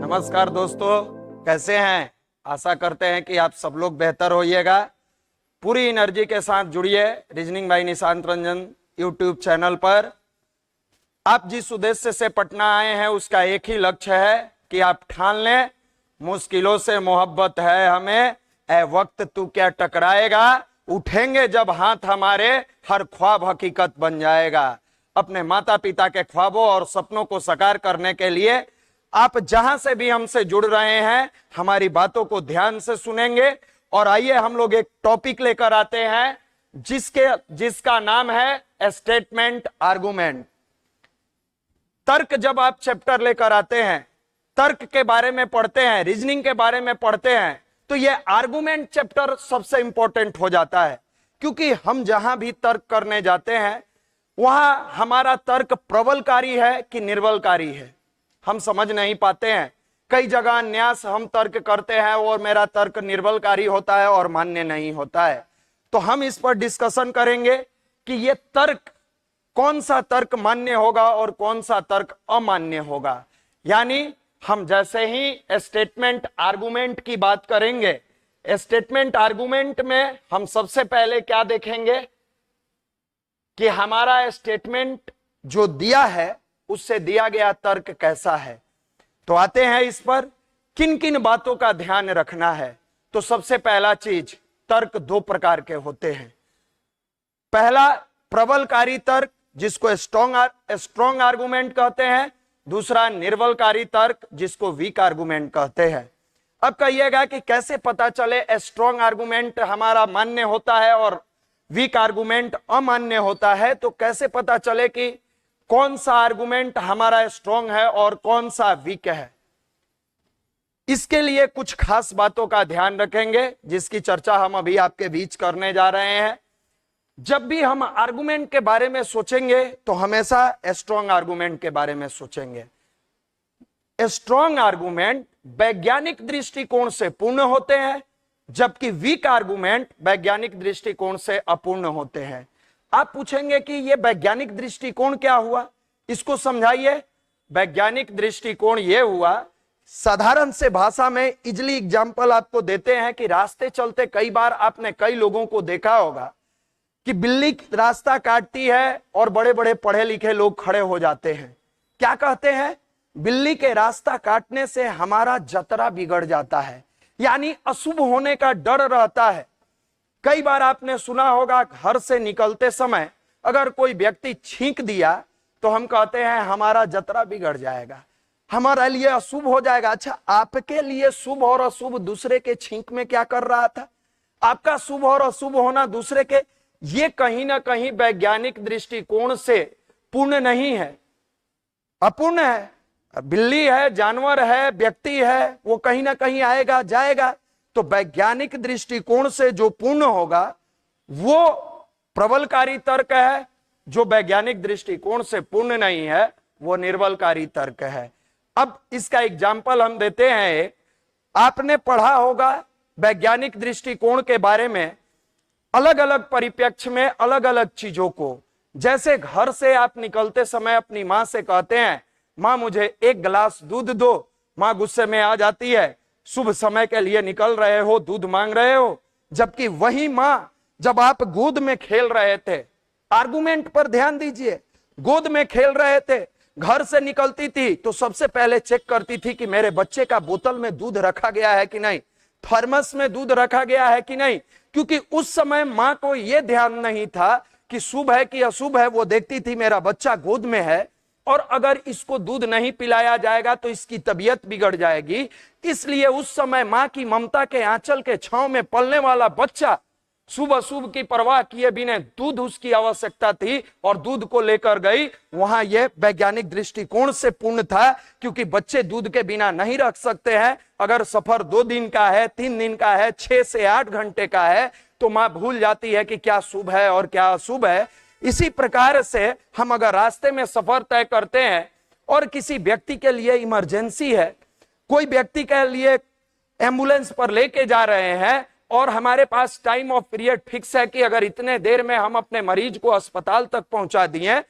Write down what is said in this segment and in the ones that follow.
नमस्कार दोस्तों, कैसे हैं? आशा करते हैं कि आप सब लोग बेहतर होइएगा। पूरी एनर्जी के साथ जुड़िए reasoning bye Nishant Ranjan YouTube channel पर। आप जिस उद्देश्य से पटना आए हैं उसका एक ही लक्ष्य है कि आप ठान लें, मुश्किलों से मोहब्बत है हमें, ए वक्त तू क्या टकराएगा, उठेंगे जब हाथ हमारे, हर ख्वाब हकीकत बन जाएगा। अपने माता पिता के ख्वाबों और सपनों को साकार करने के लिए आप जहां से भी हमसे जुड़ रहे हैं, हमारी बातों को ध्यान से सुनेंगे। और आइए हम लोग एक टॉपिक लेकर आते हैं जिसका नाम है स्टेटमेंट आर्गुमेंट। तर्क जब आप चैप्टर लेकर आते हैं, तर्क के बारे में पढ़ते हैं, रीजनिंग के बारे में पढ़ते हैं, तो ये आर्गुमेंट चैप्टर सबसे इंपॉर्टेंट हो जाता है। क्योंकि हम जहां भी तर्क करने जाते हैं वहां हमारा तर्क प्रबलकारी है कि निर्बलकारी है, हम समझ नहीं पाते हैं। कई जगह न्यास हम तर्क करते हैं और मेरा तर्क निर्बलकारी होता है और मान्य नहीं होता है। तो हम इस पर डिस्कशन करेंगे कि ये तर्क, कौन सा तर्क मान्य होगा और कौन सा तर्क अमान्य होगा। यानी हम जैसे ही स्टेटमेंट आर्गुमेंट की बात करेंगे, स्टेटमेंट आर्गुमेंट में हम सबसे पहले क्या देखेंगे कि हमारा स्टेटमेंट जो दिया है उससे दिया गया तर्क कैसा है। तो आते हैं इस पर, किन किन बातों का ध्यान रखना है। तो सबसे पहला चीज, तर्क दो प्रकार के होते हैं। पहला प्रबलकारी तर्क जिसको स्ट्रॉन्ग आर्गुमेंट कहते हैं, दूसरा निर्बलकारी तर्क जिसको वीक आर्गुमेंट कहते हैं। अब कहिएगा कि कैसे पता चले स्ट्रॉन्ग आर्गुमेंट हमारा मान्य होता है और वीक आर्गुमेंट अमान्य होता है। तो कैसे पता चले कि कौन सा आर्गुमेंट हमारा स्ट्रॉन्ग है और कौन सा वीक है। इसके लिए कुछ खास बातों का ध्यान रखेंगे जिसकी चर्चा हम अभी आपके बीच करने जा रहे हैं। जब भी हम आर्गुमेंट के बारे में सोचेंगे तो हमेशा स्ट्रॉन्ग आर्गुमेंट के बारे में सोचेंगे। स्ट्रॉन्ग आर्गुमेंट वैज्ञानिक दृष्टिकोण से पूर्ण होते हैं, जबकि वीक आर्गुमेंट वैज्ञानिक दृष्टिकोण से अपूर्ण होते हैं। आप पूछेंगे कि यह वैज्ञानिक दृष्टिकोण क्या हुआ, इसको समझाइए। वैज्ञानिक दृष्टिकोण यह हुआ, साधारण से भाषा में इजली एग्जांपल आपको देते हैं कि रास्ते चलते कई बार आपने कई लोगों को देखा होगा कि बिल्ली रास्ता काटती है और बड़े बड़े पढ़े लिखे लोग खड़े हो जाते हैं। क्या कहते हैं? बिल्ली के रास्ता काटने से हमारा जतरा बिगड़ जाता है, यानी अशुभ होने का डर रहता है। कई बार आपने सुना होगा, घर से निकलते समय अगर कोई व्यक्ति छींक दिया तो हम कहते हैं हमारा जतरा बिगड़ जाएगा, हमारे लिए अशुभ हो जाएगा। अच्छा, आपके लिए शुभ और अशुभ दूसरे के छींक में क्या कर रहा था? आपका शुभ और अशुभ होना दूसरे के, ये कहीं ना कहीं वैज्ञानिक दृष्टिकोण से पूर्ण नहीं है, अपूर्ण है। बिल्ली है, जानवर है, व्यक्ति है, वो कहीं ना कहीं आएगा जाएगा। तो वैज्ञानिक दृष्टिकोण से जो पूर्ण होगा वो प्रबलकारी तर्क है, जो वैज्ञानिक दृष्टिकोण से पूर्ण नहीं है वो निर्बलकारी तर्क है। अब इसका एग्जाम्पल हम देते हैं। आपने पढ़ा होगा वैज्ञानिक दृष्टिकोण के बारे में, अलग अलग परिप्रेक्ष्य में अलग अलग चीजों को। जैसे घर से आप निकलते समय अपनी मां से कहते हैं, मां मुझे एक गिलास दूध दो, मां गुस्से में आ जाती है, शुभ समय के लिए निकल रहे हो, दूध मांग रहे हो। जबकि वही मां जब आप गोद में खेल रहे थे, आर्गुमेंट पर ध्यान दीजिए, गोद में खेल रहे थे, घर से निकलती थी तो सबसे पहले चेक करती थी कि मेरे बच्चे का बोतल में दूध रखा गया है कि नहीं, थर्मस में दूध रखा गया है कि नहीं। क्योंकि उस समय मां को यह ध्यान नहीं था कि शुभ है कि अशुभ है, वो देखती थी मेरा बच्चा गोद में है और अगर इसको दूध नहीं पिलाया जाएगा तो इसकी तबीयत बिगड़ जाएगी। इसलिए उस समय मां की ममता के आंचल के छांव में पलने वाला बच्चा शुभ अशुभ की परवाह किए बिना दूध उसकी आवश्यकता थी और दूध को लेकर गई। वहां यह वैज्ञानिक दृष्टिकोण से पूर्ण था, क्योंकि बच्चे दूध के बिना नहीं रख सकते हैं। अगर सफर 2 दिन का है, 3 दिन का है, 6 से 8 घंटे का है, तो मां भूल जाती है कि क्या शुभ है और क्या अशुभ है। इसी प्रकार से हम अगर रास्ते में सफर तय करते हैं और किसी व्यक्ति के लिए इमरजेंसी है, कोई व्यक्ति के लिए एम्बुलेंस पर लेके जा रहे हैं और हमारे पास टाइम ऑफ पीरियड फिक्स है कि अगर इतने देर में हम अपने मरीज को अस्पताल तक पहुंचा दिए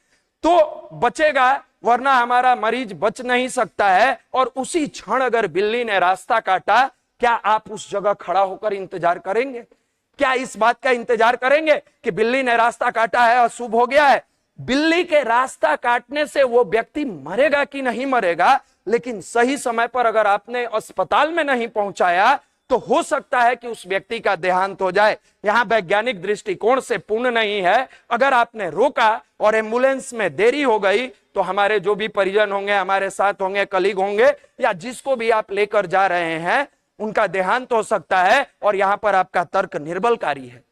तो बचेगा, वरना हमारा मरीज बच नहीं सकता है। और उसी क्षण अगर बिल्ली ने रास्ता काटा, क्या आप उस जगह खड़ा होकर इंतजार करेंगे? क्या इस बात का इंतजार करेंगे कि बिल्ली ने रास्ता काटा है, अशुभ हो गया है? बिल्ली के रास्ता काटने से वो व्यक्ति मरेगा कि नहीं मरेगा, लेकिन सही समय पर अगर आपने अस्पताल में नहीं पहुंचाया तो हो सकता है कि उस व्यक्ति का देहांत हो जाए। यहां वैज्ञानिक दृष्टिकोण से पुण्य नहीं है। अगर आपने रोका और एम्बुलेंस में देरी हो गई तो हमारे जो भी परिजन होंगे, हमारे साथ होंगे, कलीग होंगे, या जिसको भी आप लेकर जा रहे हैं, उनका देहांत हो सकता है। और यहां पर आपका तर्क निर्बलकारी है,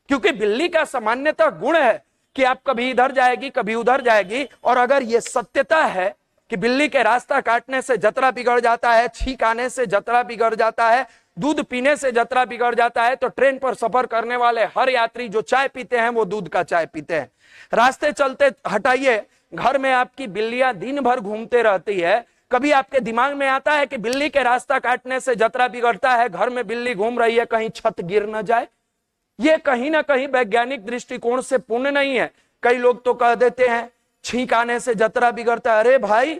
क्योंकि बिल्ली का सामान्यतः गुण है कि आप कभी इधर जाएगी, कभी उधर जाएगी। और अगर यह सत्यता है कि बिल्ली के रास्ता काटने से जतरा बिगड़ जाता है, छींक आने से जतरा बिगड़ जाता है, दूध पीने से जतरा बिगड़ जाता है, तो ट्रेन पर सफर करने वाले हर यात्री जो चाय पीते हैं वो दूध का चाय पीते हैं। रास्ते चलते हटाइए, घर में आपकी बिल्लियां दिन भर घूमते रहती है। कभी आपके दिमाग में आता है कि बिल्ली के रास्ता काटने से जतरा बिगड़ता है, घर में बिल्ली घूम रही है, कहीं छत गिर न जाए? ये कहीं ना कहीं वैज्ञानिक दृष्टिकोण से पुण्य नहीं है। कई लोग तो कह देते हैं छींक आने से जतरा बिगड़ता है। अरे भाई,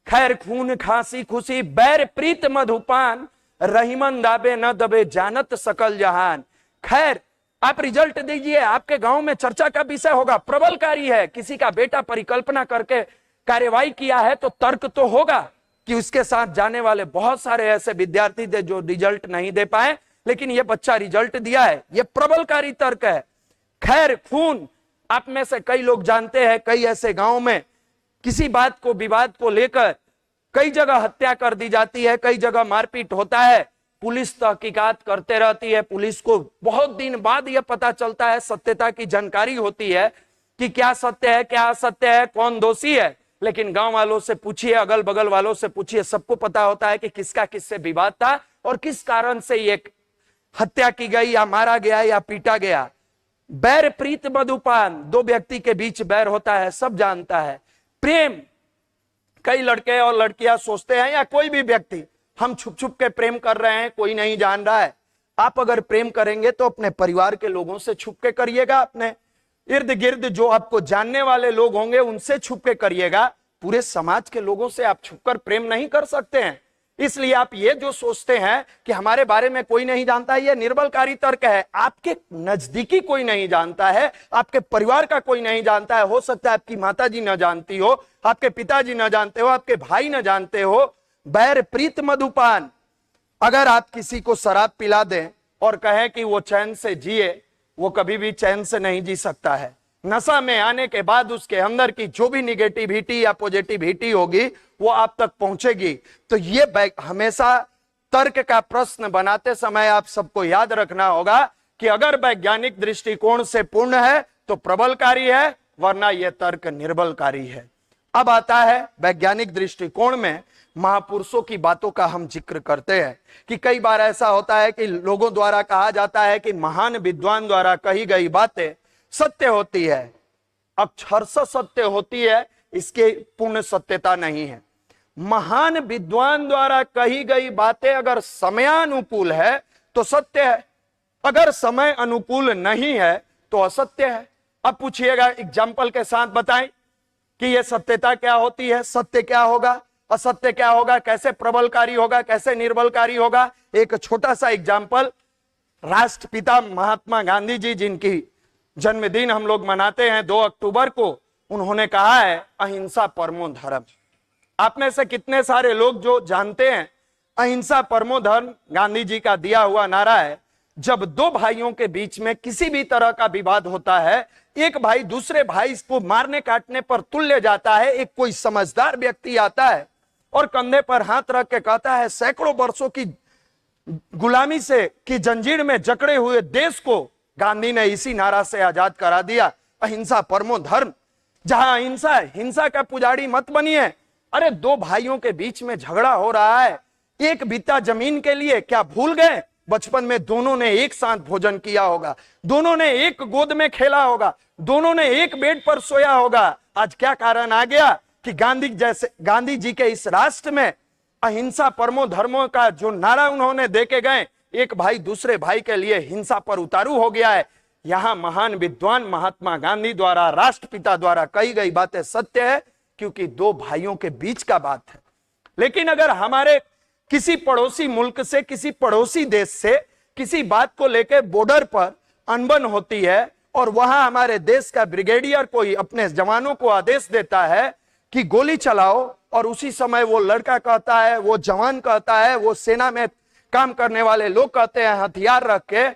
खैर खून खांसी खुशी बैर प्रीत मधुपान, रहीमन दाबे न दबे जानत सकल जहान। खैर, आप रिजल्ट दीजिए, आपके गांव में चर्चा का विषय होगा। प्रबलकारी है, किसी का बेटा परिकल्पना करके कार्यवाही किया है, तो तर्क तो होगा कि उसके साथ जाने वाले बहुत सारे ऐसे विद्यार्थी थे जो रिजल्ट नहीं दे पाए, लेकिन ये बच्चा रिजल्ट दिया है। ये प्रबलकारी तर्क है। खैर खून, आप में से कई लोग जानते हैं, कई ऐसे गांव में किसी बात को, विवाद को लेकर कई जगह हत्या कर दी जाती है, कई जगह मारपीट होता है। पुलिस तहकीकात करते रहती है, पुलिस को बहुत दिन बाद यह पता चलता है, सत्यता की जानकारी होती है कि क्या सत्य है, क्या असत्य है, कौन दोषी है। लेकिन गांव वालों से पूछिए, अगल बगल वालों से पूछिए, सबको पता होता है कि किसका किससे विवाद था और किस कारण से ये हत्या की गई, या मारा गया, या पीटा गया। बैर प्रीत मधुपान, दो व्यक्ति के बीच बैर होता है, सब जानता है। प्रेम, कई लड़के और लड़कियां सोचते हैं, या कोई भी व्यक्ति, हम छुप छुप के प्रेम कर रहे हैं, कोई नहीं जान रहा है। आप अगर प्रेम करेंगे तो अपने परिवार के लोगों से छुप के करिएगा, अपने इर्द गिर्द जो आपको जानने वाले लोग होंगे उनसे छुप के करिएगा। पूरे समाज के लोगों से आप छुपकर प्रेम नहीं कर सकते हैं। इसलिए आप ये जो सोचते हैं कि हमारे बारे में कोई नहीं जानता है, यह निर्बलकारी तर्क है। आपके नजदीकी कोई नहीं जानता है, आपके परिवार का कोई नहीं जानता है। हो सकता है आपकी माताजी न जानती हो, आपके पिताजी न जानते हो, आपके भाई न जानते हो। बैर प्रीत मधुपान, अगर आप किसी को शराब पिला दें और कहें कि वो चैन से जिए, वो कभी भी चैन से नहीं जी सकता है। नशा में आने के बाद उसके अंदर की जो भी निगेटिविटी या पॉजिटिविटी होगी वो आप तक पहुंचेगी। तो ये हमेशा तर्क का प्रश्न बनाते समय आप सबको याद रखना होगा कि अगर वैज्ञानिक दृष्टिकोण से पूर्ण है तो प्रबलकारी है, वरना यह तर्क निर्बलकारी है। अब आता है वैज्ञानिक दृष्टिकोण में महापुरुषों की बातों का हम जिक्र करते हैं कि कई बार ऐसा होता है कि लोगों द्वारा कहा जाता है कि महान विद्वान द्वारा कही गई बातें सत्य होती है, अक्षरशः सत्य होती है, इसके पूर्ण सत्यता नहीं है। महान विद्वान द्वारा कही गई बातें अगर समयानुकूल है तो सत्य है, अगर समय अनुकूल नहीं है तो असत्य है। अब पूछिएगा, एग्जाम्पल के साथ बताएं कि यह सत्यता क्या होती है, सत्य क्या होगा, असत्य क्या होगा, कैसे प्रबलकारी होगा, कैसे निर्बलकारी होगा। एक छोटा सा एग्जाम्पल, राष्ट्रपिता महात्मा गांधी जी, जिनकी जन्मदिन हम लोग मनाते हैं 2 अक्टूबर को, उन्होंने कहा है अहिंसा परमो धर्म। आप में से कितने सारे लोग जो जानते हैं अहिंसा परमो धर्म गांधी जी का दिया हुआ नारा है। जब दो भाइयों के बीच में किसी भी तरह का विवाद होता है, एक भाई दूसरे भाई को मारने काटने पर तुल्य जाता है, एक कोई समझदार व्यक्ति आता है और कंधे पर हाथ रख के कहता है सैकड़ों वर्षों की गुलामी से की जंजीर में जकड़े हुए देश को गांधी ने इसी नारा से आजाद करा दिया, अहिंसा परमो धर्म। जहां अहिंसा है, हिंसा का पुजारी मत बनिए। अरे दो भाइयों के बीच में झगड़ा हो रहा है, एक बित्ता जमीन के लिए, क्या भूल गए बचपन में दोनों ने एक साथ भोजन किया होगा, दोनों ने एक गोद में खेला होगा, दोनों ने एक बेड पर सोया होगा। आज क्या कारण आ गया कि गांधी जी के इस राष्ट्र में अहिंसा परमो धर्मों का जो नारा उन्होंने देके गए, एक भाई दूसरे भाई के लिए हिंसा पर उतारू हो गया है। यहां महान विद्वान महात्मा गांधी द्वारा, राष्ट्रपिता द्वारा कही गई बातें सत्य है क्योंकि दो भाइयों के बीच का बात है। लेकिन अगर हमारे किसी पड़ोसी मुल्क से, किसी पड़ोसी देश से किसी बात को लेकर बॉर्डर पर अनबन होती है और वहां हमारे देश का ब्रिगेडियर कोई अपने जवानों को आदेश देता है कि गोली चलाओ, और उसी समय वो लड़का कहता है, वो जवान कहता है, वो सेना में काम करने वाले लोग कहते हैं हथियार रख के,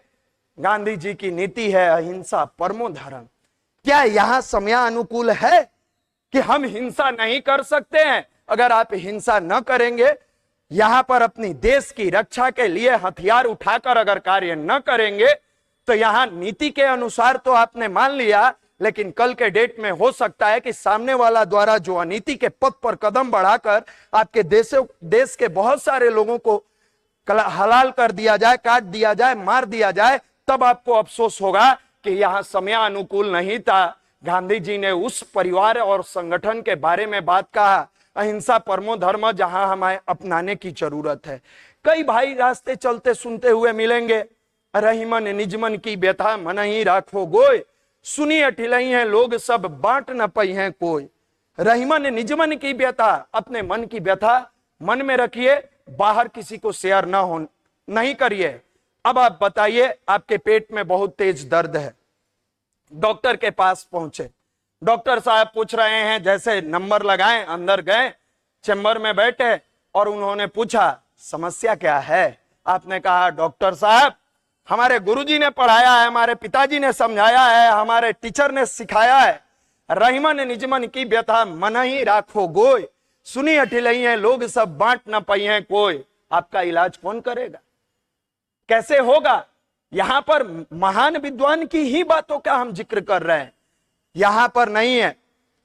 गांधी जी की नीति है अहिंसा परमो धर्म। क्या यहां समयानुकूल है कि हम हिंसा नहीं कर सकते हैं? अगर आप हिंसा न करेंगे, यहां पर अपनी देश की रक्षा के लिए हथियार उठाकर अगर कार्य न करेंगे, तो यहां नीति के अनुसार तो आपने मान लिया, लेकिन कल के डेट में हो सकता है कि सामने वाला द्वारा जो अनीति के पथ पर कदम बढ़ाकर आपके देश के बहुत सारे लोगों को हलाल कर दिया जाए, काट दिया जाए, मार दिया जाए, तब आपको अफसोस होगा कि यहां समय अनुकूल नहीं था। गांधी जी ने उस परिवार और संगठन के बारे में बात कहा, अहिंसा परमो धर्म, जहां हमें अपनाने की जरूरत है। कई भाई रास्ते चलते सुनते हुए मिलेंगे, रहीमन निजमन की व्यथा मन ही राखो गोय, सुनी अठिलई है लोग सब बांट न पई है कोई। रहीमन निजमन की व्यथा, अपने मन की व्यथा मन में रखिए, बाहर किसी को शेयर नहीं करिए। अब आप बताइए, आपके पेट में बहुत तेज दर्द है, डॉक्टर के पास पहुंचे, डॉक्टर साहब पूछ रहे हैं, जैसे नंबर लगाएं, अंदर गए, चेंबर में बैठे और उन्होंने पूछा समस्या क्या है? आपने कहा डॉक्टर साहब, हमारे गुरुजी ने पढ़ाया है, हमारे पिताजी ने समझाया है, हमारे टीचर ने सिखाया है, रहीमन निजमन की व्यथा मन ही राखो गोय, सुनी अठिलई है लोग सब बांट न पई है कोई। आपका इलाज कौन करेगा? कैसे होगा? यहां पर महान विद्वान की ही बातों का हम जिक्र कर रहे हैं, यहां पर नहीं है।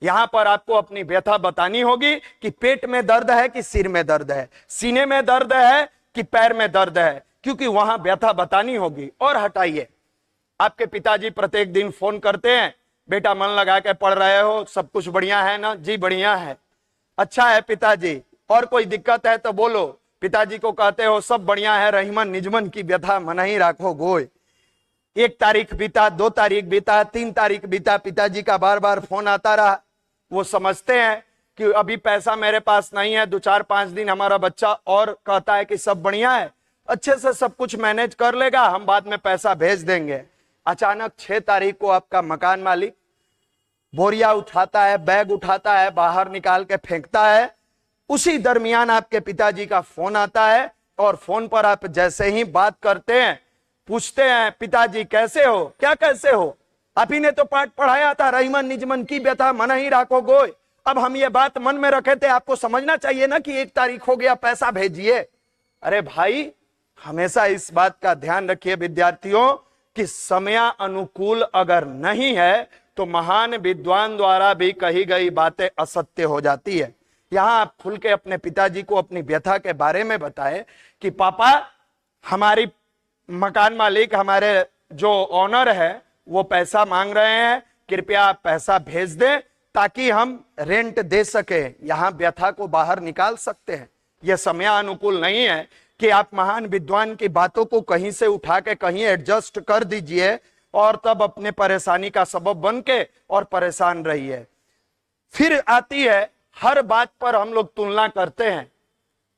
यहां पर आपको अपनी व्यथा बतानी होगी कि पेट में दर्द है कि सिर में दर्द है, सीने में दर्द है कि पैर में दर्द है, क्योंकि वहां व्यथा बतानी होगी। और हटाइए, आपके पिताजी प्रत्येक दिन फोन करते हैं, बेटा मन लगा के पढ़ रहे हो, सब कुछ बढ़िया है ना? जी बढ़िया है। अच्छा है पिताजी, और कोई दिक्कत है तो बोलो। पिताजी को कहते हो सब बढ़िया है, रहीमन निजमन की व्यथा मन ही राखो गोय। 1 तारीख बीता, 2 तारीख बीता, 3 तारीख बीता, पिताजी का बार बार फोन आता रहा। वो समझते हैं कि अभी पैसा मेरे पास नहीं है, 2-4-5 दिन हमारा बच्चा और कहता है कि सब बढ़िया है, अच्छे से सब कुछ मैनेज कर लेगा, हम बाद में पैसा भेज देंगे। अचानक 6 तारीख को आपका मकान मालिक बोरिया उठाता है, बैग उठाता है, बाहर निकाल के फेंकता है। उसी दरमियान आपके पिताजी का फोन आता है, और फोन पर आप जैसे ही बात करते हैं, पूछते हैं पिताजी कैसे हो? क्या कैसे हो? आप ही ने तो पाठ पढ़ाया था, रहीमन निजमन की व्यथा मन ही राखो गोय। अब हम ये बात मन में रखे थे, आपको समझना चाहिए ना कि 1 तारीख हो गया, पैसा भेजिए। अरे भाई, हमेशा इस बात का ध्यान रखिए विद्यार्थियों कि समय अनुकूल अगर नहीं है तो महान विद्वान द्वारा भी कही गई बातें असत्य हो जाती है। यहां आप खुल के अपने पिताजी को अपनी व्यथा के बारे में बताएं कि पापा, हमारी मकान मालिक, हमारे जो ऑनर है, वो पैसा मांग रहे हैं, कृपया आप पैसा भेज दें ताकि हम रेंट दे सके, यहां व्यथा को बाहर निकाल सकते हैं। यह समय अनुकूल नहीं है कि आप महान विद्वान की बातों को कहीं से उठा के कहीं एडजस्ट कर दीजिए और तब अपने परेशानी का सबब बन के और परेशान रहिए। फिर आती है, हर बात पर हम लोग तुलना करते हैं,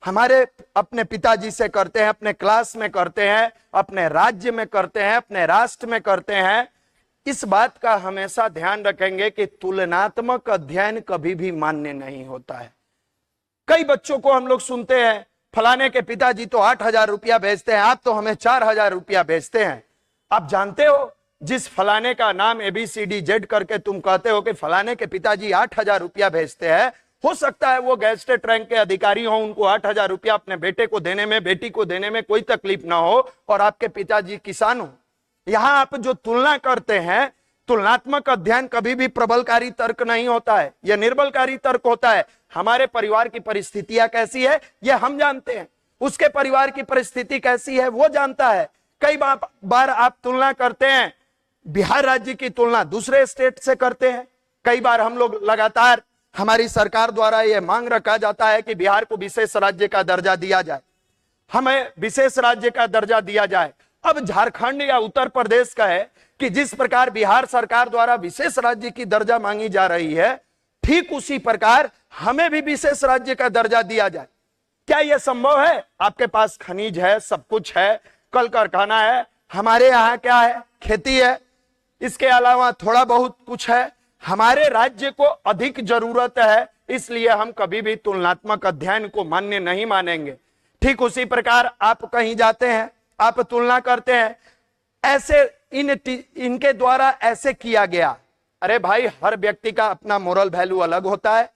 हमारे अपने पिताजी से करते हैं, अपने क्लास में करते हैं, अपने राज्य में करते हैं, अपने राष्ट्र में करते हैं। इस बात का हमेशा ध्यान रखेंगे कि तुलनात्मक अध्ययन कभी भी मान्य नहीं होता है। कई बच्चों को हम लोग सुनते हैं, फलाने के पिताजी तो 8,000 रुपया भेजते हैं, आप तो हमें 4,000 रुपया भेजते हैं। आप जानते हो, जिस फलाने का नाम ABCD करके तुम कहते हो कि फलाने के पिताजी 8,000 रुपया भेजते हैं, हो सकता है वो गैजेटेड रैंक के अधिकारी हो, उनको 8,000 रुपया अपने बेटे को देने में, बेटी को देने में कोई तकलीफ ना हो, और आपके पिताजी किसान हो। यहां आप जो तुलना करते हैं, तुलनात्मक अध्ययन कभी भी प्रबलकारी तर्क नहीं होता है, यह निर्बलकारी तर्क होता है। हमारे परिवार की परिस्थितियां कैसी है यह हम जानते हैं, उसके परिवार की परिस्थिति कैसी है वो जानता है। कई बार आप तुलना करते हैं, बिहार राज्य की तुलना दूसरे स्टेट से करते हैं। कई बार हम लोग लगातार, हमारी सरकार द्वारा यह मांग रखा जाता है कि बिहार को विशेष राज्य का दर्जा दिया जाए, हमें विशेष राज्य का दर्जा दिया जाए। अब झारखंड या उत्तर प्रदेश का है कि जिस प्रकार बिहार सरकार द्वारा विशेष राज्य की दर्जा मांगी जा रही है, ठीक उसी प्रकार हमें भी विशेष राज्य का दर्जा दिया जाए। क्या यह संभव है? आपके पास खनिज है, सब कुछ है, कल कारखाना है, हमारे यहाँ क्या है? खेती है, इसके अलावा थोड़ा बहुत कुछ है। हमारे राज्य को अधिक जरूरत है, इसलिए हम कभी भी तुलनात्मक अध्ययन को मान्य नहीं मानेंगे। ठीक उसी प्रकार आप कहीं जाते हैं, आप तुलना करते हैं, ऐसे इनके द्वारा ऐसे किया गया। अरे भाई, हर व्यक्ति का अपना मोरल वैल्यू अलग होता है,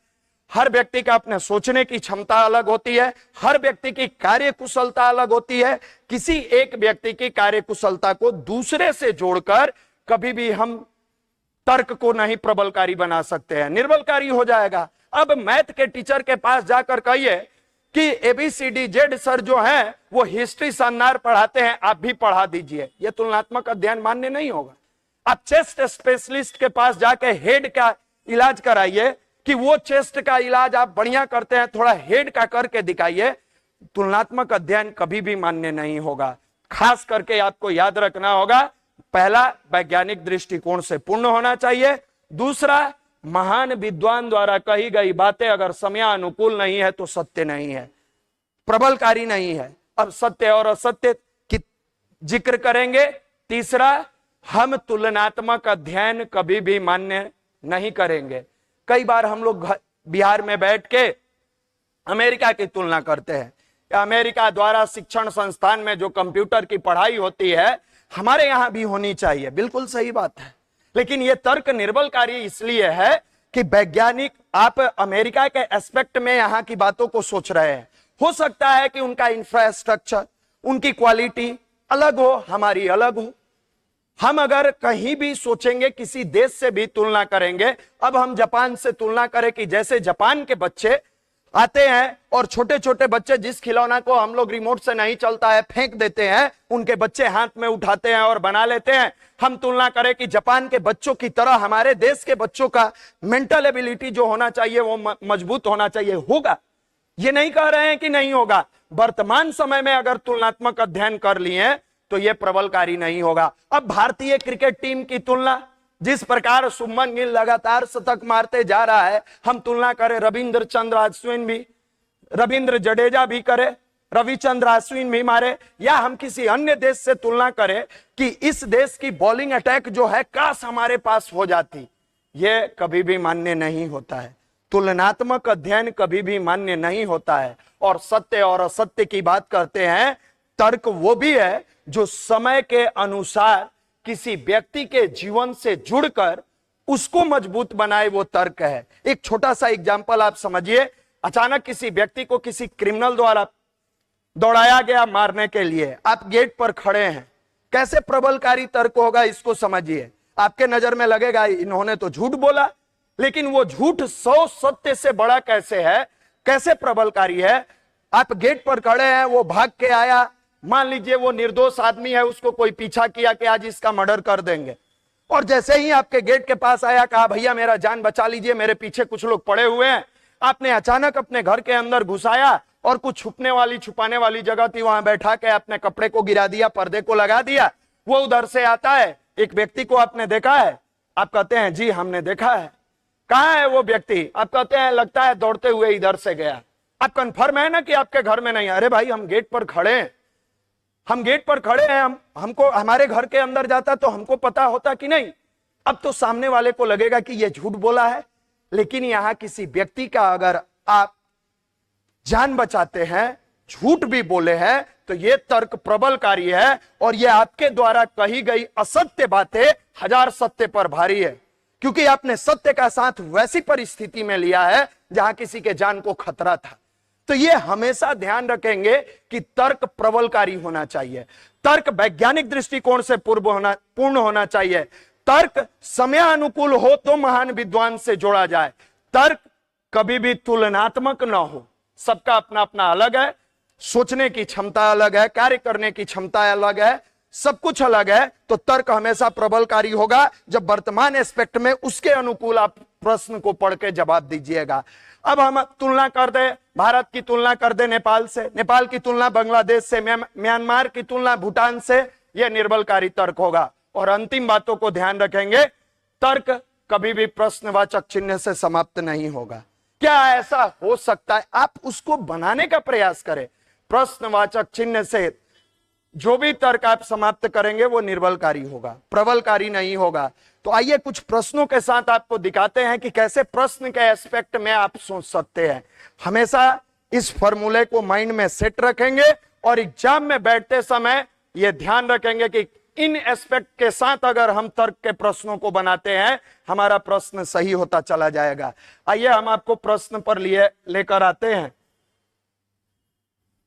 हर व्यक्ति का अपने सोचने की क्षमता अलग होती है, हर व्यक्ति की कार्य कुशलता अलग होती है। किसी एक व्यक्ति की कार्य कुशलता को दूसरे से जोड़कर कभी भी हम तर्क को नहीं प्रबलकारी बना सकते हैं, निर्बलकारी हो जाएगा। अब मैथ के टीचर के पास जाकर कहिए कि ABCD Z सर जो हैं वो हिस्ट्री शानदार पढ़ाते हैं, आप भी पढ़ा दीजिए, यह तुलनात्मक अध्ययन मान्य नहीं होगा। आप चेस्ट स्पेशलिस्ट के पास जाके हेड का इलाज कराइए कि वो चेस्ट का इलाज आप बढ़िया करते हैं, थोड़ा हेड का करके दिखाइए, तुलनात्मक अध्ययन कभी भी मान्य नहीं होगा। खास करके आपको याद रखना होगा, पहला, वैज्ञानिक दृष्टिकोण से पूर्ण होना चाहिए। दूसरा, महान विद्वान द्वारा कही गई बातें अगर समयानुकूल नहीं है तो सत्य नहीं है, प्रबलकारी नहीं है। अब सत्य और असत्य की जिक्र करेंगे। तीसरा, हम तुलनात्मक अध्ययन कभी भी मान्य नहीं करेंगे। कई बार हम लोग बिहार में बैठ के अमेरिका की तुलना करते हैं, अमेरिका द्वारा शिक्षण संस्थान में जो कंप्यूटर की पढ़ाई होती है हमारे यहां भी होनी चाहिए, बिल्कुल सही बात है। लेकिन यह तर्क निर्बलकारी इसलिए है कि वैज्ञानिक, आप अमेरिका के एस्पेक्ट में यहां की बातों को सोच रहे हैं। हो सकता है कि उनका इंफ्रास्ट्रक्चर, उनकी क्वालिटी अलग हो, हमारी अलग हो। हम अगर कहीं भी सोचेंगे, किसी देश से भी तुलना करेंगे, अब हम जापान से तुलना करें कि जैसे जापान के बच्चे आते हैं और छोटे छोटे बच्चे जिस खिलौना को हम लोग रिमोट से नहीं चलता है फेंक देते हैं, उनके बच्चे हाथ में उठाते हैं और बना लेते हैं। हम तुलना करें कि जापान के बच्चों की तरह हमारे देश के बच्चों का मेंटल एबिलिटी जो होना चाहिए वो मजबूत होना चाहिए, होगा। ये नहीं कह रहे हैं कि नहीं होगा। वर्तमान समय में अगर तुलनात्मक अध्ययन कर लिए तो यह प्रबलकारी नहीं होगा। अब भारतीय क्रिकेट टीम की तुलना, जिस प्रकार शुभमन गिल लगातार शतक मारते जा रहा है, हम तुलना करें रविंद्र अश्विन भी, रविंद्र जडेजा भी करे, रविचंद्र अश्विन भी मारे, या हम किसी अन्य देश से तुलना करें कि इस देश की बॉलिंग अटैक जो है काश हमारे पास हो जाती, यह कभी भी मान्य नहीं होता है। तुलनात्मक अध्ययन कभी भी मान्य नहीं होता है। और सत्य और असत्य की बात करते हैं, तर्क वो भी है जो समय के अनुसार किसी व्यक्ति के जीवन से जुड़कर उसको मजबूत बनाए, वो तर्क है। एक छोटा सा एग्जांपल आप समझिए, अचानक किसी व्यक्ति को किसी क्रिमिनल द्वारा दौड़ाया गया मारने के लिए, आप गेट पर खड़े हैं, कैसे प्रबलकारी तर्क होगा इसको समझिए। आपके नजर में लगेगा इन्होंने तो झूठ बोला, लेकिन वो झूठ 100 सत्य से बड़ा कैसे है, कैसे प्रबलकारी है। आप गेट पर खड़े हैं, वो भाग के आया, मान लीजिए वो निर्दोष आदमी है, उसको कोई पीछा किया कि आज इसका मर्डर कर देंगे, और जैसे ही आपके गेट के पास आया, कहा भैया मेरा जान बचा लीजिए, मेरे पीछे कुछ लोग पड़े हुए हैं, आपने अचानक अपने घर के अंदर घुसाया और कुछ छुपाने वाली जगह थी, वहां बैठा के अपने कपड़े को गिरा दिया, पर्दे को लगा दिया। वो उधर से आता है, एक व्यक्ति को आपने देखा है, आप कहते हैं जी हमने देखा है। कहाँ है वो व्यक्ति? आप कहते हैं लगता है दौड़ते हुए इधर से गया। आप कंफर्म है ना कि आपके घर में नहीं? अरे भाई हम गेट पर खड़े हैं, हम गेट पर खड़े हैं, हमको हमारे घर के अंदर जाता तो हमको पता होता कि नहीं? अब तो सामने वाले को लगेगा कि यह झूठ बोला है। लेकिन यहां किसी व्यक्ति का अगर आप जान बचाते हैं, झूठ भी बोले हैं, तो यह तर्क प्रबलकारी है, और यह आपके द्वारा कही गई असत्य बातें 1000 सत्य पर भारी है, क्योंकि आपने सत्य का साथ वैसी परिस्थिति में लिया है जहां किसी के जान को खतरा था। तो ये हमेशा ध्यान रखेंगे कि तर्क प्रबलकारी होना चाहिए, तर्क वैज्ञानिक दृष्टिकोण से पूर्ण होना चाहिए, तर्क समयानुकूल हो तो महान विद्वान से जोड़ा जाए, तर्क कभी भी तुलनात्मक ना हो। सबका अपना अपना अलग है, सोचने की क्षमता अलग है, कार्य करने की क्षमता अलग है, सब कुछ अलग है। तो तर्क हमेशा प्रबलकारी होगा जब वर्तमान एस्पेक्ट में उसके अनुकूल आप प्रश्न को पढ़ के जवाब दीजिएगा। अब हम तुलना कर दे, भारत की तुलना कर दे नेपाल से, नेपाल की तुलना बांग्लादेश से, म्यांमार की तुलना भूटान से, यह निर्बलकारी तर्क होगा। और अंतिम बातों को ध्यान रखेंगे, तर्क कभी भी प्रश्नवाचक चिन्ह से समाप्त नहीं होगा। क्या ऐसा हो सकता है? आप उसको बनाने का प्रयास करें। प्रश्नवाचक चिन्ह से जो भी तर्क आप समाप्त करेंगे वो निर्बलकारी होगा, प्रबलकारी नहीं होगा। तो आइए कुछ प्रश्नों के साथ आपको दिखाते हैं कि कैसे प्रश्न के एस्पेक्ट में आप सोच सकते हैं। हमेशा इस फॉर्मूले को माइंड में सेट रखेंगे और एग्जाम में बैठते समय यह ध्यान रखेंगे कि इन एस्पेक्ट के साथ अगर हम तर्क के प्रश्नों को बनाते हैं, हमारा प्रश्न सही होता चला जाएगा। आइए हम आपको प्रश्न पर लेकर आते हैं।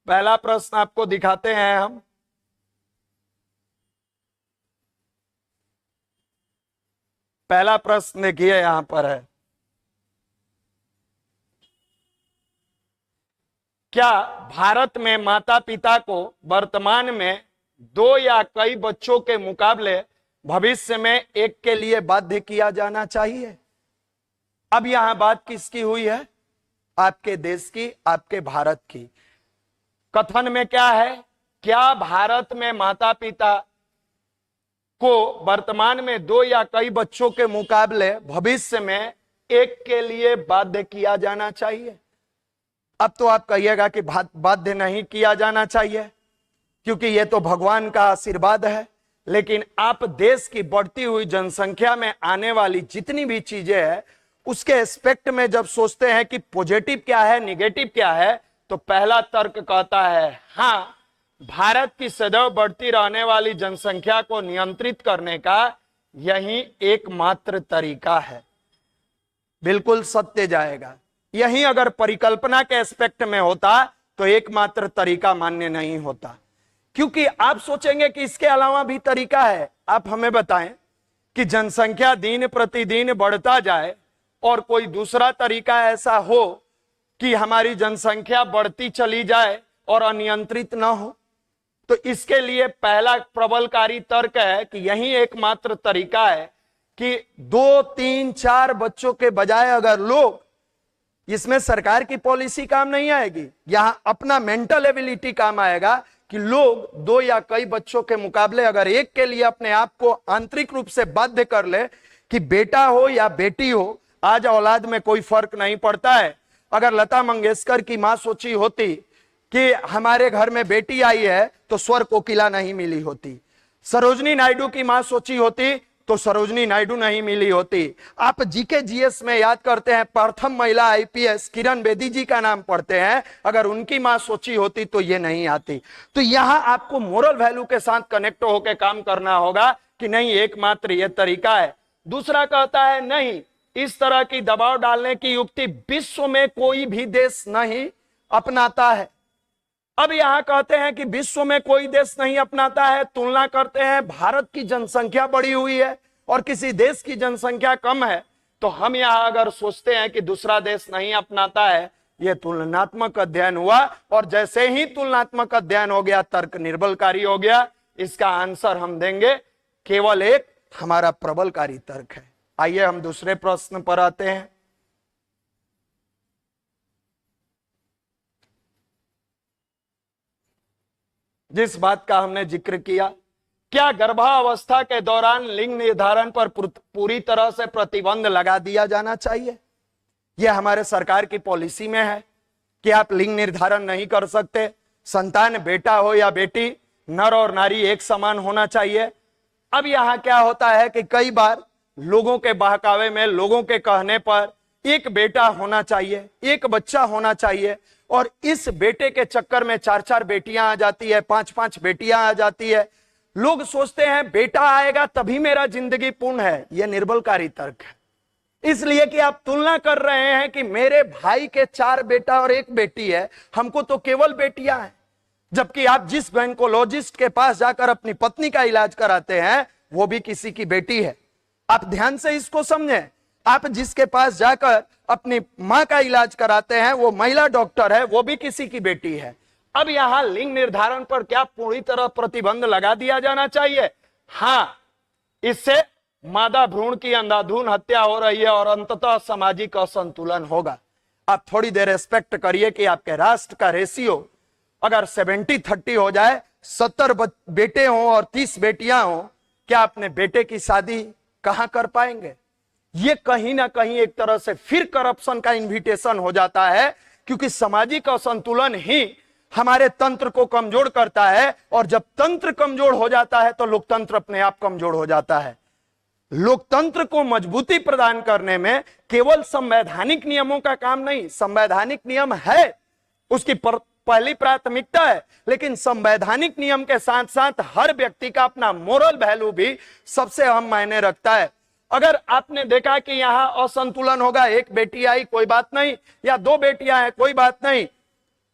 पहला प्रश्न आपको दिखाते हैं हम। पहला प्रश्न देखिए यहां पर है, क्या भारत में माता पिता को वर्तमान में 2 या कई बच्चों के मुकाबले भविष्य में एक के लिए बाध्य किया जाना चाहिए? अब यहां बात किसकी हुई है? आपके देश की, आपके भारत की। कथन में क्या है? क्या भारत में माता पिता को वर्तमान में 2 या कई बच्चों के मुकाबले भविष्य में एक के लिए बाध्य किया जाना चाहिए? अब तो आप कहिएगा कि बाध्य नहीं किया जाना चाहिए क्योंकि यह तो भगवान का आशीर्वाद है। लेकिन आप देश की बढ़ती हुई जनसंख्या में आने वाली जितनी भी चीजें हैं उसके एस्पेक्ट में जब सोचते हैं कि पॉजिटिव क्या है, निगेटिव क्या है, तो पहला तर्क कहता है हाँ, भारत की सदैव बढ़ती रहने वाली जनसंख्या को नियंत्रित करने का यही एकमात्र तरीका है। बिल्कुल सत्य जाएगा। यही अगर परिकल्पना के एस्पेक्ट में होता तो एकमात्र तरीका मान्य नहीं होता, क्योंकि आप सोचेंगे कि इसके अलावा भी तरीका है। आप हमें बताएं कि जनसंख्या दिन प्रतिदिन बढ़ता जाए और कोई दूसरा तरीका ऐसा हो कि हमारी जनसंख्या बढ़ती चली जाए और अनियंत्रित ना हो। तो इसके लिए पहला प्रबलकारी तर्क है कि यही एकमात्र तरीका है कि 2, 3, 4 बच्चों के बजाय अगर लोग, इसमें सरकार की पॉलिसी काम नहीं आएगी, यहां अपना मेंटल एबिलिटी काम आएगा कि लोग 2 या कई बच्चों के मुकाबले अगर एक के लिए अपने आप को आंतरिक रूप से बाध्य कर ले कि बेटा हो या बेटी हो, आज औलाद में कोई फर्क नहीं पड़ता है। अगर लता मंगेशकर की मां सोची होती कि हमारे घर में बेटी आई है तो स्वर कोकिला नहीं मिली होती, सरोजनी नायडू की मां सोची होती तो सरोजनी नायडू नहीं मिली होती। आप जीके जीएस में याद करते हैं, प्रथम महिला आईपीएस किरण बेदी जी का नाम पढ़ते हैं, अगर उनकी मां सोची होती तो ये नहीं आती। तो यहां आपको मोरल वैल्यू के साथ कनेक्ट होकर काम करना होगा कि नहीं, एकमात्र ये तरीका है। दूसरा कहता है नहीं, इस तरह की दबाव डालने की युक्ति विश्व में कोई भी देश नहीं अपनाता है। अब यहां कहते हैं कि विश्व में कोई देश नहीं अपनाता है, तुलना करते हैं भारत की जनसंख्या बढ़ी हुई है और किसी देश की जनसंख्या कम है, तो हम यहां अगर सोचते हैं कि दूसरा देश नहीं अपनाता है, यह तुलनात्मक अध्ययन हुआ और जैसे ही तुलनात्मक अध्ययन हो गया तर्क निर्बलकारी हो गया। इसका आंसर हम देंगे केवल एक, हमारा प्रबलकारी तर्क है। आइए हम दूसरे प्रश्न पर आते हैं। जिस बात का हमने जिक्र किया, क्या गर्भावस्था के दौरान लिंग निर्धारण पर पूरी तरह से प्रतिबंध लगा दिया जाना चाहिए? यह हमारे सरकार की पॉलिसी में है कि आप लिंग निर्धारण नहीं कर सकते। संतान बेटा हो या बेटी, नर और नारी एक समान होना चाहिए। अब यहां क्या होता है कि कई बार लोगों के बहकावे में, लोगों के कहने पर एक बेटा होना चाहिए, एक बच्चा होना चाहिए, और इस बेटे के चक्कर में 4-4 बेटियां आ जाती है, 5-5 बेटियां आ जाती है। लोग सोचते हैं बेटा आएगा तभी मेरा जिंदगी पूर्ण है। यह निर्बलकारी तर्क है, इसलिए कि आप तुलना कर रहे हैं कि मेरे भाई के 4 बेटा और 1 बेटी है, हमको तो केवल बेटियां हैं। जबकि आप जिस गायनेकोलॉजिस्ट के पास जाकर अपनी पत्नी का इलाज कराते हैं वो भी किसी की बेटी है। आप ध्यान से इसको समझें। आप जिसके पास जाकर अपनी मां का इलाज कराते हैं वो महिला डॉक्टर है, वो भी किसी की बेटी है। अब यहां लिंग निर्धारण पर क्या पूरी तरह प्रतिबंध लगा दिया जाना चाहिए? हां, इससे मादा भ्रूण की अंधाधुंध हत्या हो रही है और अंततः सामाजिक असंतुलन होगा। आप थोड़ी देर एक्सपेक्ट करिए कि आपके राष्ट्र का रेशियो अगर 70-30 हो जाए, 70 बेटे हों और 30 बेटियां हों, क्या अपने बेटे की शादी कहां कर पाएंगे? ये कहीं ना कहीं एक तरह से फिर करप्शन का इन्विटेशन हो जाता है, क्योंकि सामाजिक असंतुलन ही हमारे तंत्र को कमजोर करता है, और जब तंत्र कमजोर हो जाता है तो लोकतंत्र अपने आप कमजोर हो जाता है। लोकतंत्र को मजबूती प्रदान करने में केवल संवैधानिक नियमों का काम नहीं, संवैधानिक नियम है, उसकी पहली प्राथमिकता है, लेकिन संवैधानिक नियम के साथ साथ हर व्यक्ति का अपना मोरल वैल्यू भी सबसे अहम मायने रखता है। अगर आपने देखा कि यहां असंतुलन होगा, एक बेटी आई कोई बात नहीं, या दो बेटियां हैं कोई बात नहीं,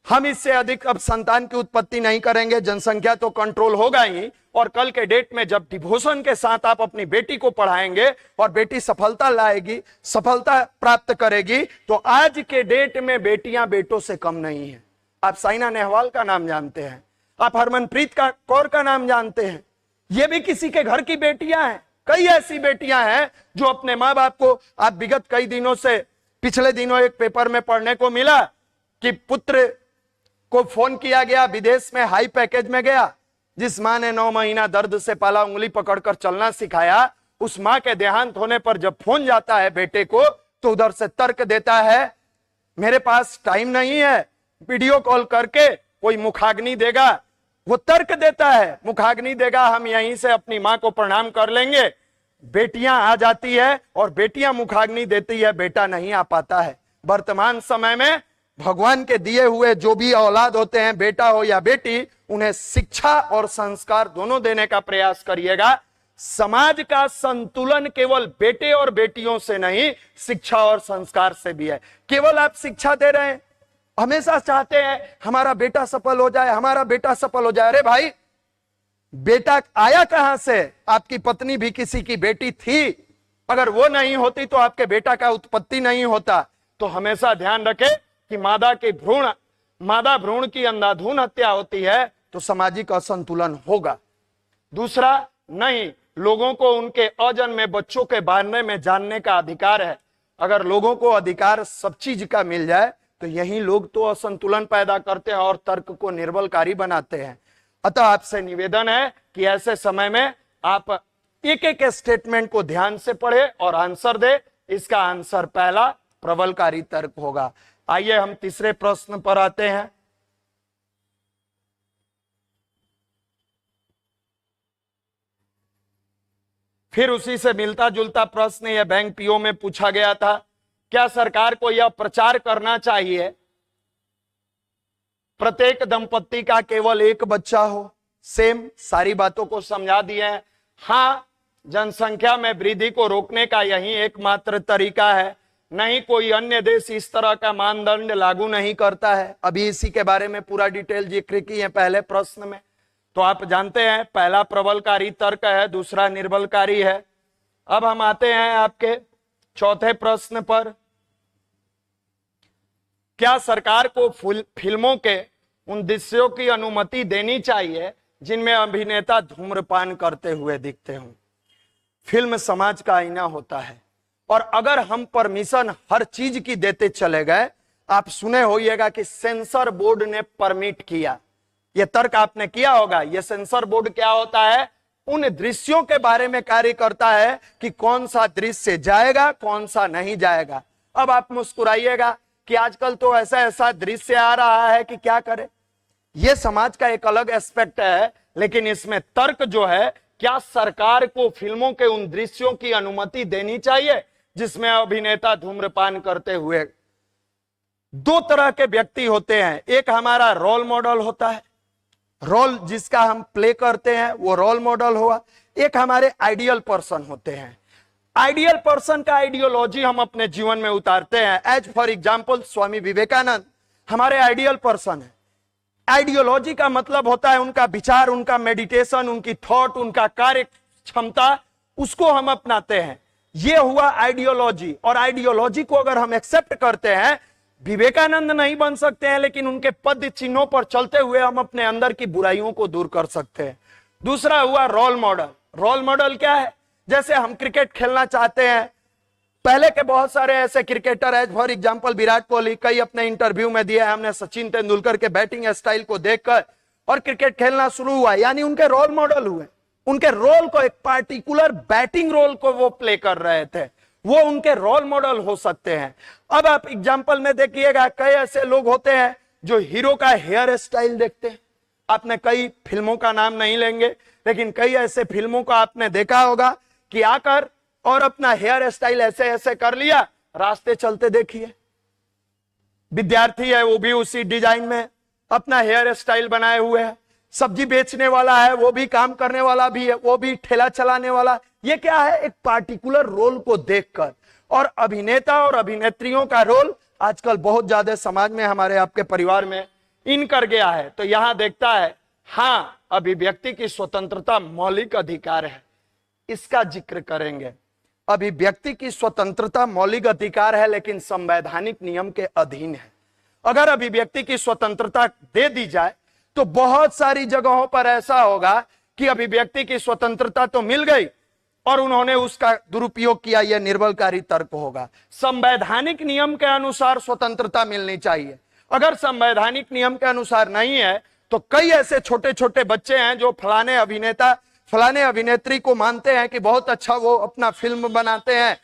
हम इससे अधिक अब संतान की उत्पत्ति नहीं करेंगे, जनसंख्या तो कंट्रोल होगा ही, और कल के डेट में जब डिवोशन के साथ आप अपनी बेटी को पढ़ाएंगे और बेटी सफलता लाएगी, सफलता प्राप्त करेगी, तो आज के डेट में बेटियां बेटों से कम नहीं है। आप साइना नेहवाल का नाम जानते हैं, आप हरमनप्रीत कौर का नाम जानते हैं, ये भी किसी के घर की बेटियां हैं। कई ऐसी बेटियां हैं जो अपने माँ बाप को, आप विगत कई दिनों से, पिछले दिनों एक पेपर में पढ़ने को मिला कि पुत्र को फोन किया गया, विदेश में हाई पैकेज में गया, जिस मां ने 9 महीना दर्द से पाला, उंगली पकड़कर चलना सिखाया, उस मां के देहांत होने पर जब फोन जाता है बेटे को, तो उधर से तर्क देता है मेरे पास टाइम नहीं है, वीडियो कॉल करके कोई मुखाग्नि देगा, वो तर्क देता है मुखाग्नि देगा, हम यहीं से अपनी मां को प्रणाम कर लेंगे। बेटियां आ जाती है और बेटियां मुखाग्नि देती है, बेटा नहीं आ पाता है। वर्तमान समय में भगवान के दिए हुए जो भी औलाद होते हैं, बेटा हो या बेटी, उन्हें शिक्षा और संस्कार दोनों देने का प्रयास करिएगा। समाज का संतुलन केवल बेटे और बेटियों से नहीं, शिक्षा और संस्कार से भी है। केवल आप शिक्षा दे रहे हैं, हमेशा चाहते हैं हमारा बेटा सफल हो जाए, हमारा बेटा सफल हो जाए। अरे भाई, बेटा आया कहां से? आपकी पत्नी भी किसी की बेटी थी, अगर वो नहीं होती तो आपके बेटा का उत्पत्ति नहीं होता। तो हमेशा ध्यान रखें कि मादा भ्रूण की अंधाधुंध हत्या होती है तो सामाजिक असंतुलन होगा। दूसरा, नहीं, लोगों को उनके अजन्मे बच्चों के बारे में जानने का अधिकार है। अगर लोगों को अधिकार सब चीज का मिल जाए तो यही लोग तो असंतुलन पैदा करते हैं और तर्क को निर्बलकारी बनाते हैं। अतः आपसे निवेदन है कि ऐसे समय में आप एक एक स्टेटमेंट को ध्यान से पढ़े और आंसर दे। इसका आंसर पहला प्रबलकारी तर्क होगा। आइए हम तीसरे प्रश्न पर आते हैं। फिर उसी से मिलता जुलता प्रश्न यह बैंक पीओ में पूछा गया था, क्या सरकार को यह प्रचार करना चाहिए प्रत्येक दंपत्ति का केवल एक बच्चा हो? सेम सारी बातों को समझा दिए हैं। हाँ, जनसंख्या में वृद्धि को रोकने का यही एकमात्र तरीका है, नहीं कोई अन्य देश इस तरह का मानदंड लागू नहीं करता है। अभी इसी के बारे में पूरा डिटेल जिक्र की है पहले प्रश्न में। तो आप जानते हैं पहला प्रबलकारी तर्क है, दूसरा निर्बलकारी है। अब हम आते हैं आपके चौथे प्रश्न पर। क्या सरकार को फिल्मों के उन दृश्यों की अनुमति देनी चाहिए जिनमें अभिनेता धूम्रपान करते हुए दिखते हों? फिल्म समाज का आईना होता है, और अगर हम परमिशन हर चीज की देते चले गए, आप सुने होइएगा कि सेंसर बोर्ड ने परमिट किया, यह तर्क आपने किया होगा। यह सेंसर बोर्ड क्या होता है? उन दृश्यों के बारे में कार्य करता है कि कौन सा दृश्य जाएगा, कौन सा नहीं जाएगा। अब आप मुस्कुराइएगा कि आजकल तो ऐसा ऐसा दृश्य आ रहा है कि क्या करे। यह समाज का एक अलग एस्पेक्ट है, लेकिन इसमें तर्क जो है, क्या सरकार को फिल्मों के उन दृश्यों की अनुमति देनी चाहिए जिसमें अभिनेता धूम्रपान करते हुए? दो तरह के व्यक्ति होते हैं, एक हमारा रोल मॉडल होता है, रोल जिसका हम प्ले करते हैं वो रोल मॉडल हुआ। एक हमारे आइडियल पर्सन होते हैं, आइडियल पर्सन का आइडियोलॉजी हम अपने जीवन में उतारते हैं। As for example Swami Vivekananda हमारे आइडियल पर्सन है। आइडियोलॉजी का मतलब होता है उनका विचार, उनका मेडिटेशन, उनकी थॉट, उनका कार्य क्षमता, उसको हम अपनाते हैं। यह हुआ आइडियोलॉजी। और आइडियोलॉजी को अगर हम एक्सेप्ट करते हैं, विवेकानंद नहीं बन सकते हैं, लेकिन उनके पद चिन्हों पर चलते हुए हम अपने अंदर की बुराइयों को दूर कर सकते हैं। दूसरा हुआ रोल मॉडल। रोल मॉडल क्या है? जैसे हम क्रिकेट खेलना चाहते हैं, पहले के बहुत सारे ऐसे cricketer, as for example Virat Kohli, कई अपने इंटरव्यू में दिया है हमने सचिन तेंदुलकर के बैटिंग स्टाइल को देखकर और क्रिकेट खेलना शुरू हुआ, यानी उनके रोल मॉडल हुए। उनके रोल को, एक पार्टिकुलर बैटिंग रोल को वो प्ले कर रहे थे। वो उनके रोल मॉडल हो सकते हैं। अब आप एग्जाम्पल में देखिएगा, कई ऐसे लोग होते हैं जो हीरो का हेयर स्टाइल देखते हैं। आपने कई फिल्मों का नाम नहीं लेंगे, लेकिन कई ऐसे फिल्मों को आपने देखा होगा कि आकर और अपना हेयर स्टाइल ऐसे ऐसे कर लिया, रास्ते चलते देखिए। विद्यार्थी है वो भी उसी डिजाइन में अपना हेयर स्टाइल बनाए हुए है। सब्जी बेचने वाला है वो भी काम करने वाला भी है, वो भी ठेला चलाने वाला। ये क्या है, एक पार्टिकुलर रोल को देखकर। और अभिनेता और अभिनेत्रियों का रोल आजकल बहुत ज्यादा समाज में, हमारे आपके परिवार में इन कर गया है। तो यहां देखता है, हाँ, अभिव्यक्ति की स्वतंत्रता मौलिक अधिकार है, इसका जिक्र करेंगे। अभिव्यक्ति की स्वतंत्रता मौलिक अधिकार है, लेकिन संवैधानिक नियम के अधीन है। अगर अभिव्यक्ति की स्वतंत्रता दे दी जाए तो बहुत सारी जगहों पर ऐसा होगा कि अभिव्यक्ति की स्वतंत्रता तो मिल गई और उन्होंने उसका दुरुपयोग किया, यह निर्बलकारी तर्क होगा। संवैधानिक नियम के अनुसार स्वतंत्रता मिलनी चाहिए। अगर संवैधानिक नियम के अनुसार नहीं है तो कई ऐसे छोटे छोटे बच्चे हैं जो फलाने अभिनेता फलाने अभिनेत्री को मानते हैं कि बहुत अच्छा वो अपना फिल्म बनाते हैं।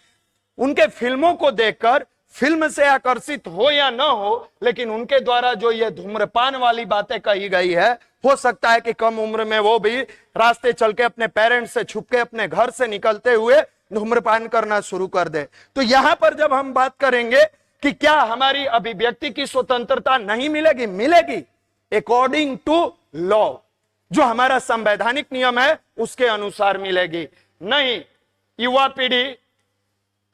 उनके फिल्मों को देखकर फिल्म से आकर्षित हो या न हो, लेकिन उनके द्वारा जो ये धूम्रपान वाली बातें कही गई है, हो सकता है कि कम उम्र में वो भी रास्ते चल के अपने पेरेंट्स से छुप के अपने घर से निकलते हुए धूम्रपान करना शुरू कर दे। तो यहां पर जब हम बात करेंगे कि क्या हमारी अभिव्यक्ति की स्वतंत्रता नहीं मिलेगी, मिलेगी अकॉर्डिंग टू लॉ, जो हमारा संवैधानिक नियम है उसके अनुसार मिलेगी। नहीं, युवा पीढ़ी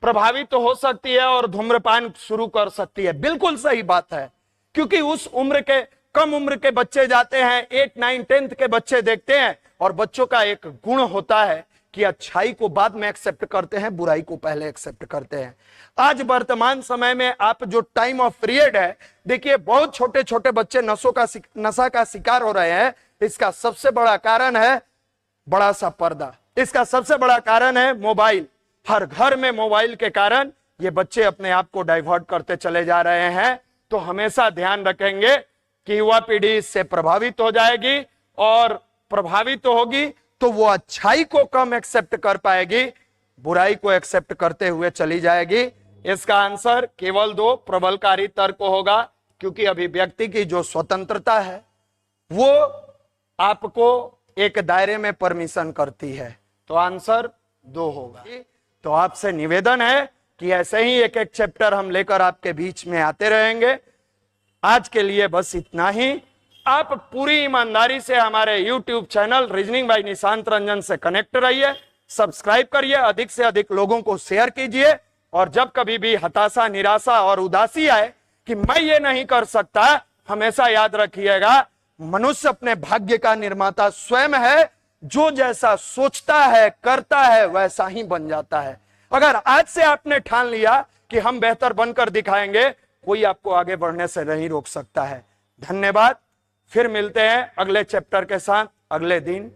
प्रभावित तो हो सकती है और धूम्रपान शुरू कर सकती है, बिल्कुल सही बात है। क्योंकि उस उम्र के, कम उम्र के बच्चे जाते हैं, 8, 9, 10 के बच्चे देखते हैं, और बच्चों का एक गुण होता है कि अच्छाई को बाद में एक्सेप्ट करते हैं, बुराई को पहले एक्सेप्ट करते हैं। आज वर्तमान समय में आप जो टाइम ऑफ पीरियड है, देखिए बहुत छोटे छोटे बच्चे नशा का शिकार हो रहे हैं। इसका सबसे बड़ा कारण है बड़ा सा पर्दा, इसका सबसे बड़ा कारण है मोबाइल। हर घर में मोबाइल के कारण ये बच्चे अपने आप को डाइवर्ट करते चले जा रहे हैं। तो हमेशा ध्यान रखेंगे कि युवा पीढ़ी इससे प्रभावित हो जाएगी, और प्रभावित होगी तो वो अच्छाई को कम एक्सेप्ट कर पाएगी, बुराई को एक्सेप्ट करते हुए चली जाएगी। इसका आंसर केवल 2 प्रबलकारी तर्क होगा, क्योंकि अभिव्यक्ति की जो स्वतंत्रता है वो आपको एक दायरे में परमिशन करती है। तो आंसर 2 होगा। तो आपसे निवेदन है कि ऐसे ही एक एक चैप्टर हम लेकर आपके बीच में आते रहेंगे। आज के लिए बस इतना ही। आप पूरी ईमानदारी से हमारे YouTube channel reasoning bye Nishant Ranjan से कनेक्ट रहिए, सब्सक्राइब करिए, अधिक से अधिक लोगों को शेयर कीजिए। और जब कभी भी हताशा, निराशा और उदासी आए कि मैं ये नहीं कर सकता, हमेशा याद रखिएगा, मनुष्य अपने भाग्य का निर्माता स्वयं है। जो जैसा सोचता है, करता है, वैसा ही बन जाता है। अगर आज से आपने ठान लिया कि हम बेहतर बनकर दिखाएंगे, कोई आपको आगे बढ़ने से नहीं रोक सकता है। धन्यवाद। फिर मिलते हैं अगले चैप्टर के साथ अगले दिन।